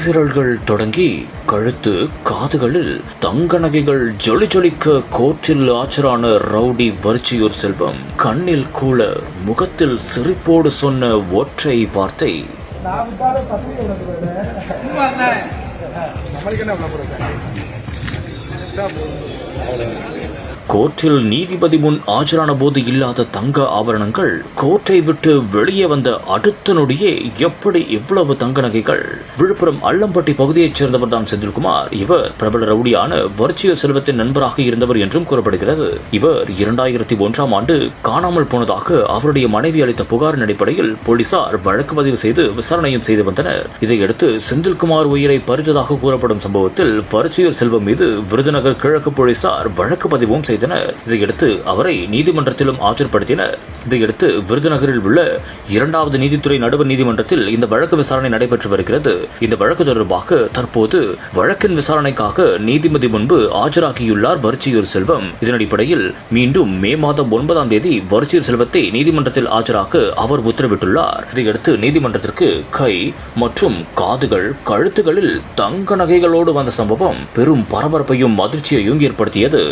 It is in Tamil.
கைவிரல்கள் தொடங்கி கழுத்து காதுகளில் தங்க நகைகள் ஜொலி ஜொலிக்க கோர்ட்டில் ஆஜரான ரவுடி வர்ச்சியூர் செல்வம் கண்ணில் கூள முகத்தில் சிரிப்போடு சொன்ன ஒற்றை வார்த்தை, கோர்ட்டில் நீதிபதி முன் ஆஜரான போது இல்லாத தங்க ஆபரணங்கள், கோர்ட்டை விட்டு வெளியே வந்த அடுத்த நொடியே எப்படி இவ்வளவு தங்க நகைகள்? விழுப்புரம் அல்லம்பட்டி பகுதியைச் சேர்ந்தவர் தான் செந்தில்குமார். இவர் பிரபல ரவுடியான வர்ச்சியூர் செல்வத்தின் நண்பராக இருந்தவர் என்றும் கூறப்படுகிறது. இவர் 2001ஆம் ஆண்டு காணாமல் போனதாக அவருடைய மனைவி அளித்த புகாரின் அடிப்படையில் போலீசார் வழக்கு பதிவு செய்து விசாரணையும் செய்து வந்தனர். இதையடுத்து செந்தில்குமார் உயிரை பறித்ததாக கூறப்படும் சம்பவத்தில் வர்ச்சியூர் செல்வம் மீது விருதுநகர் கிழக்கு போலீசார் வழக்கு பதிவும் செய்தனர். இதையடுத்து அவரை நீதிமன்றத்திலும் ஆஜர்படுத்தினர். இதையடுத்து விருதுநகரில் உள்ள 2வது நீதித்துறை நடுவர் நீதிமன்றத்தில் இந்த வழக்கு விசாரணை நடைபெற்று வருகிறது. இந்த வழக்கு தொடர்பாக தற்போது வழக்கின் விசாரணைக்காக நீதிபதி முன்பு ஆஜராகியுள்ளார் வர்ச்சியூர் செல்வம். இதன் அடிப்படையில் மீண்டும் மே மாதம் 9ஆம் தேதி வர்ச்சியூர் செல்வத்தை நீதிமன்றத்தில் ஆஜராக அவர் உத்தரவிட்டுள்ளார். இதையடுத்து நீதிமன்றத்திற்கு கை மற்றும் காதுகள் கழுத்துகளில் தங்க நகைகளோடு வந்த சம்பவம் பெரும் பரபரப்பையும் அதிர்ச்சியையும் ஏற்படுத்தியது.